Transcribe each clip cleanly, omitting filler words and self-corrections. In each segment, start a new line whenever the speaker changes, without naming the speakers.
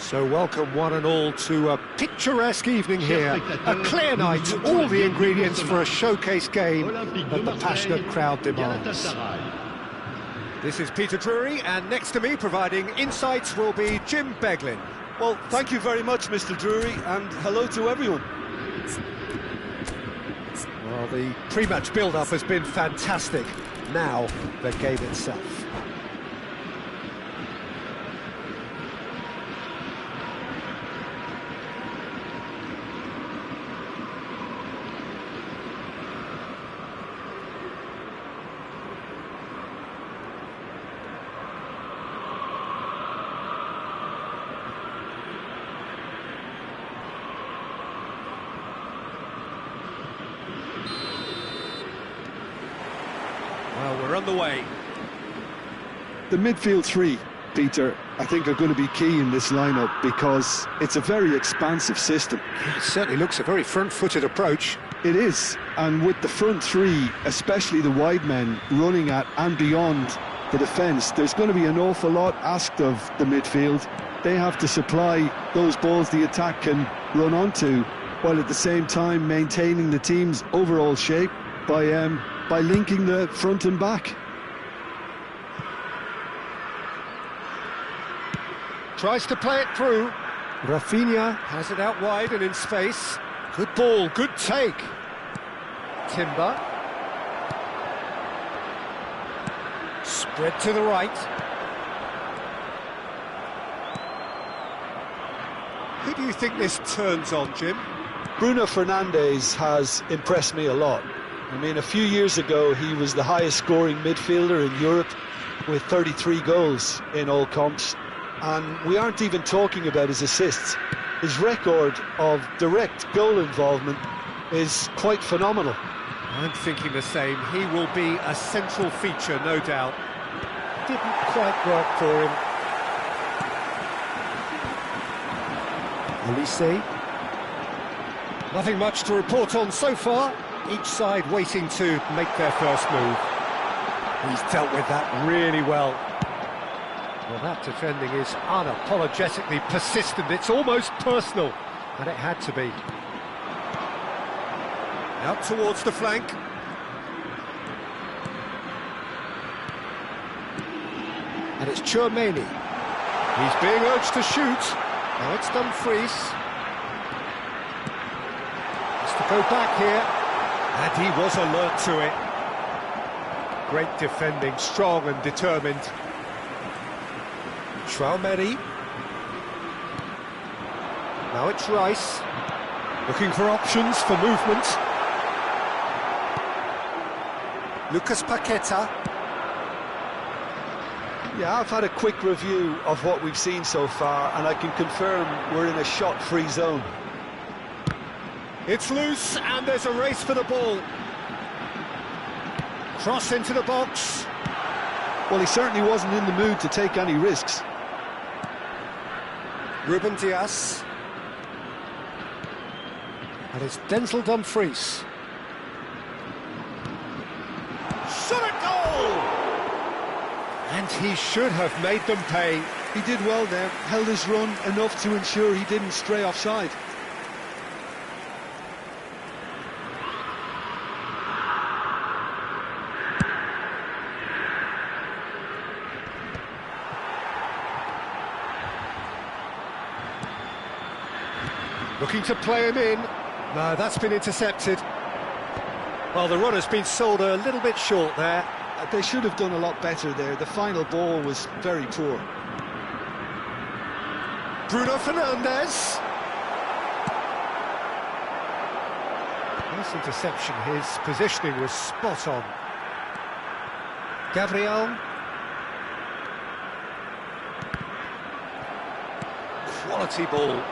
So welcome one and all to a picturesque evening here, a clear night, all the ingredients for a showcase game that the passionate crowd demands. This is Peter Drury, and next to me providing insights will be Jim Beglin.
Well, thank you very much, Mr. Drury, and hello to everyone.
Well, the pre-match build-up has been fantastic. Now, the game itself. Well, we're on the way.
The midfield three, Peter, I think are going to be key in this lineup because it's a very expansive system.
It certainly looks a very front-footed approach.
It is, and with the front three, especially the wide men, running at and beyond the defence, there's going to be an awful lot asked of the midfield. They have to supply those balls the attack can run onto, while at the same time maintaining the team's overall shape by linking the front and back.
Tries to play it through. Rafinha has it out wide and in space. Good ball, good take. Timber. Spread to the right. Who do you think this turns on, Jim?
Bruno Fernandes has impressed me a lot. I mean, a few years ago, he was the highest-scoring midfielder in Europe with 33 goals in all comps. And we aren't even talking about his assists. His record of direct goal involvement is quite phenomenal.
I'm thinking the same. He will be a central feature, no doubt. Didn't quite work for him. Olise. Nothing much to report on so far. Each side waiting to make their first move. He's dealt with that really well. Well, that defending is unapologetically persistent. It's almost personal, and it had to be. Out towards the flank. And it's Tchouaméni. He's being urged to shoot. Now it's Dumfries. Has to go back here. And he was alert to it. Great defending, strong and determined. Tchouaméni. Now it's Rice. Looking for options for movement. Lucas Paqueta.
Yeah, I've had a quick review of what we've seen so far, and I can confirm we're in a shot-free zone.
It's loose, and there's a race for the ball. Cross into the box.
Well, he certainly wasn't in the mood to take any risks.
Ruben Dias. And it's Denzel Dumfries. Shot at goal! And he should have made them pay.
He did well there, held his run enough to ensure he didn't stray offside.
Looking to play him in. No, that's been intercepted. Well, the runner's been sold a little bit short there.
They should have done a lot better there. The final ball was very poor.
Bruno Fernandes. Nice interception. His positioning was spot on. Gabriel. Quality ball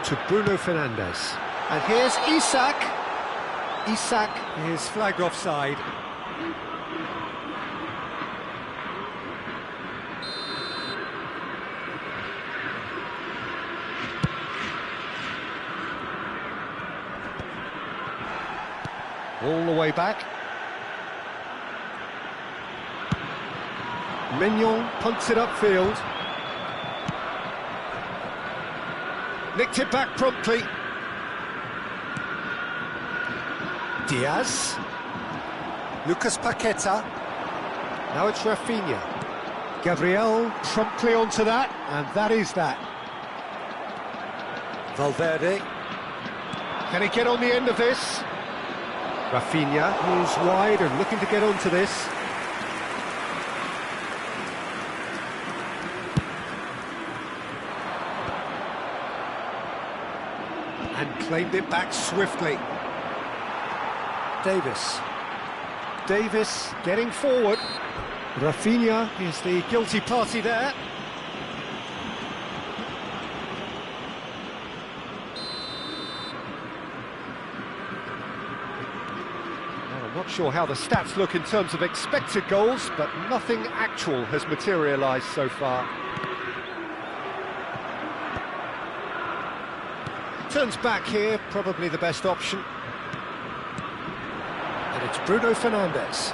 to Bruno Fernandes. And here's Isak. Isak is flagged offside. All the way back. Mignon punts it upfield. Nicked it back promptly. Diaz. Lucas Paqueta. Now it's Rafinha. Gabriel promptly onto that, and that is that. Valverde. Can he get on the end of this? Rafinha is wide and looking to get onto this. And claimed it back swiftly. Davis getting forward. Rafinha is the guilty party there. Well, I'm not sure how the stats look in terms of expected goals, but nothing actual has materialised so far. Turns back here, probably the best option. And it's Bruno Fernandes.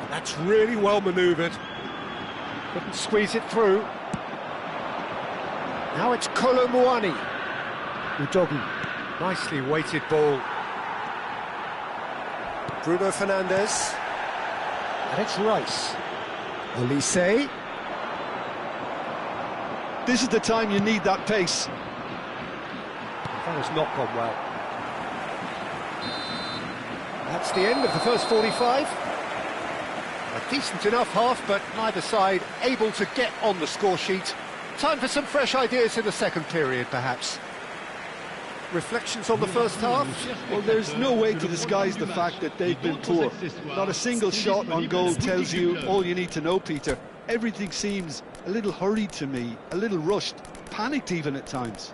That's really well manoeuvred. Couldn't squeeze it through. Now it's Kolo Muani. Udogi. Nicely weighted ball. Bruno Fernandes. And it's Rice. Olise.
This is the time you need that pace.
That has not gone well. That's the end of the first 45. A decent enough half, but neither side able to get on the score sheet. Time for some fresh ideas in the second period, perhaps. Reflections on the first half?
Well, there's no way to disguise the fact that they've been poor. Not a single shot on goal tells you all you need to know, Peter. Everything seems a little hurried to me, a little rushed, panicked even at times.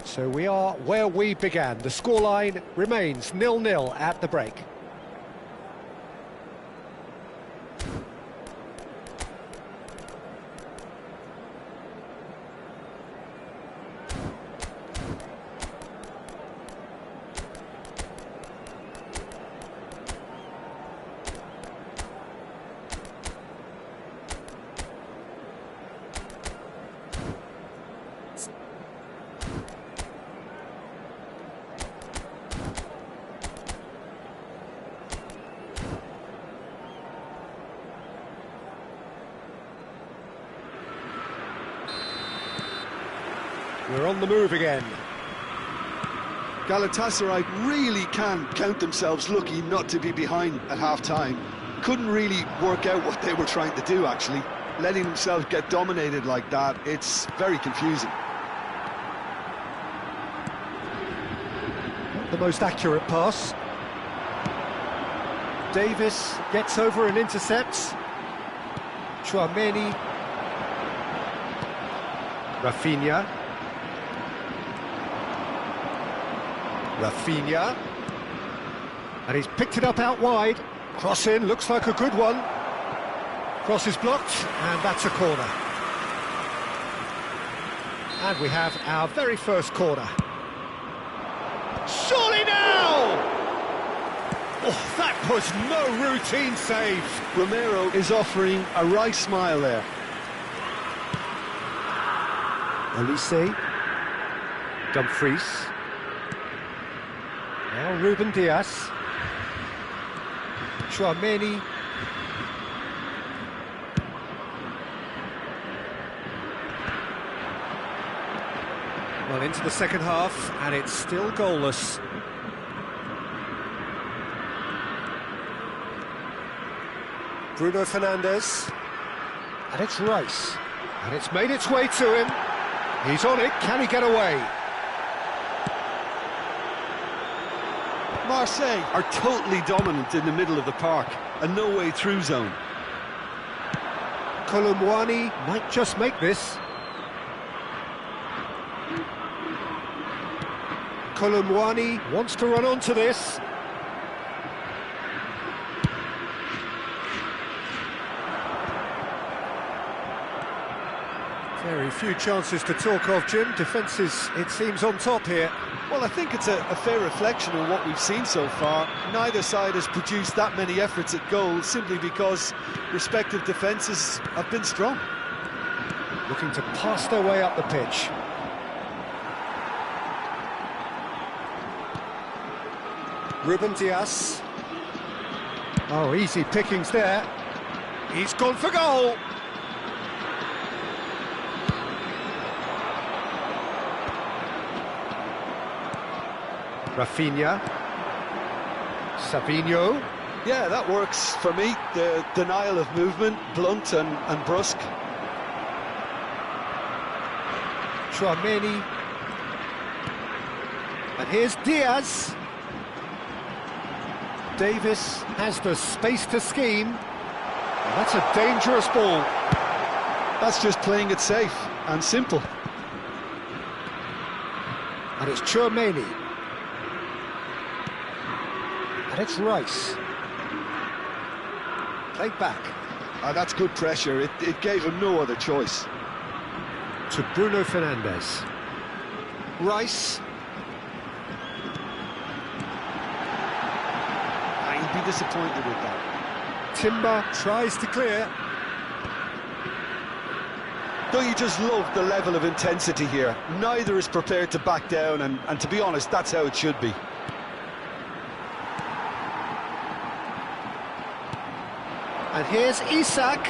So we are where we began. The scoreline remains 0-0 at the break. We're on the move again.
Galatasaray really can count themselves lucky not to be behind at half-time. Couldn't really work out what they were trying to do, actually. Letting themselves get dominated like that, it's very confusing.
Not the most accurate pass. Davis gets over and intercepts. Tchouaméni. Rafinha. And he's picked it up out wide. Cross in, looks like a good one. Cross is blocked, and that's a corner. And we have our very first corner. Surely now! Oh, that was no routine save.
Romero is offering a wry smile there.
Olise. Dumfries. Now Ruben Diaz. Tchouaméni. Well, into the second half, and it's still goalless. Bruno Fernandes. And it's Rice. And it's made its way to him. He's on it. Can he get away?
Marseille are totally dominant in the middle of the park, a no-way through zone.
Kolo Muani might just make this. Kolo Muani wants to run onto this. Very few chances to talk of, Jim. Defence is, it seems, on top here.
Well, I think it's a fair reflection on what we've seen so far. Neither side has produced that many efforts at goal simply because respective defences have been strong.
Looking to pass their way up the pitch. Ruben Dias. Oh, easy pickings there. He's gone for goal. Rafinha. Savinho.
Yeah, that works for me. The denial of movement, blunt and brusque.
Tchouaméni. And here's Diaz. Davis has the space to scheme. And that's a dangerous ball.
That's just playing it safe and simple.
And it's Tchouaméni. And it's Rice. Played back.
That's good pressure. It gave him no other choice.
To Bruno Fernandes. Rice.
He'd be disappointed with that.
Timber tries to clear.
Don't you just love the level of intensity here? Neither is prepared to back down, and to be honest, that's how it should be.
And here's Isak.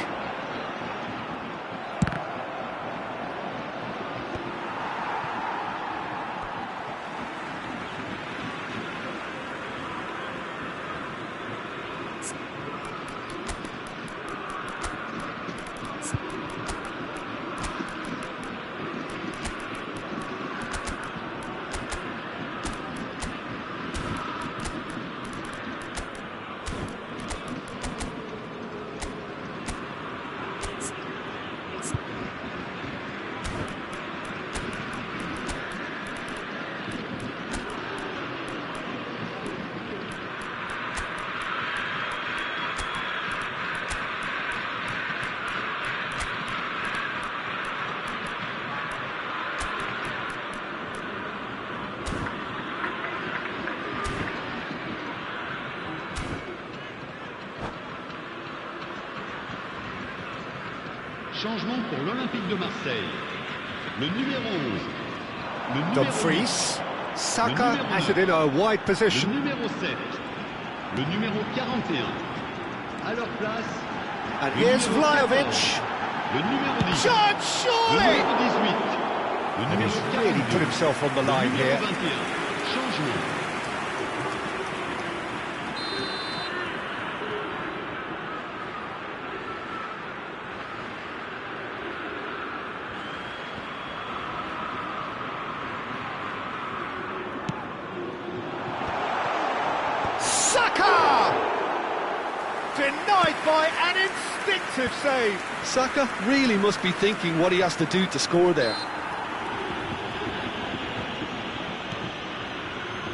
Changement pour l'Olympique de Marseille. Le numéro 11. Le numéro
Dumfries.
10.
Saka
Le numéro
has it
9.
in a wide
Le
position.
numéro 7. Le numéro 41. À leur place.
And
le
here's
numéro 14.
Vlahovic.
Le numéro 10.
Shot,
Le
surely!
numéro 18. Le
And
numéro
he's
42.
really put himself on the
Le
line
numéro
here.
21. Changement.
Saka! Denied by an instinctive save.
Saka really must be thinking what he has to do to score there.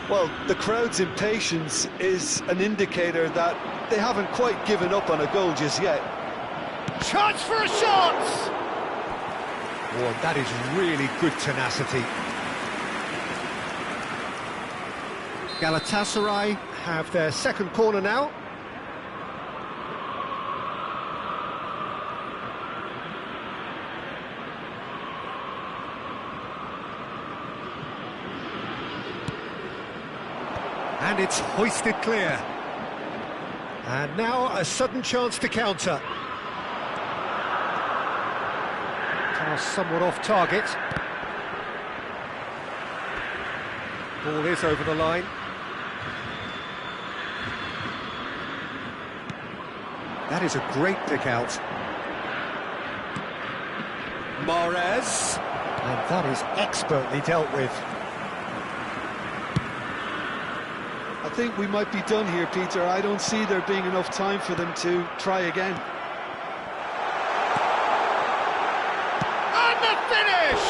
Well, the crowd's impatience is an indicator that they haven't quite given up on a goal just yet.
Chance for a shot! Oh, that is really good tenacity. Galatasaray have their second corner now. And it's hoisted clear. And now a sudden chance to counter. Pass somewhat off target. Ball is over the line. That is a great pick out. Mahrez. And that is expertly dealt with.
I think we might be done here, Peter. I don't see there being enough time for them to try again.
And the finish!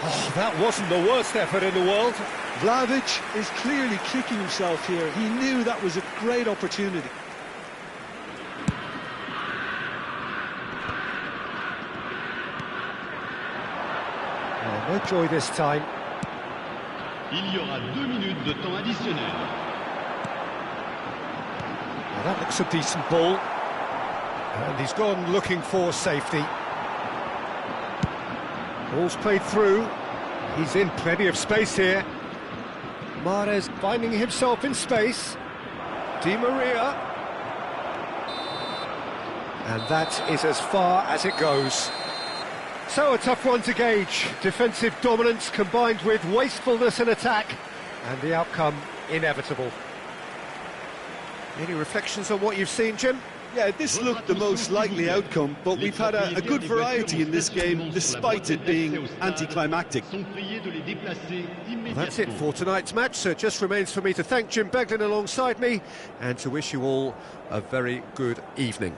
Oh, that wasn't the worst effort in the world.
Vlahovic is clearly kicking himself here. He knew that was a great opportunity.
Oh, no joy this time.
Il y aura 2 minutes de temps additionnel.
Well, that looks a decent ball. And he's gone looking for safety. Ball's played through. He's in plenty of space here. Mahrez finding himself in space. Di Maria. And that is as far as it goes. So a tough one to gauge. Defensive dominance combined with wastefulness in attack, and the outcome inevitable. Any reflections on what you've seen, Jim?
Yeah, this looked the most likely outcome, but we've had a good variety in this game, despite it being anticlimactic.
Well, that's it for tonight's match, so it just remains for me to thank Jim Beglin alongside me, and to wish you all a very good evening.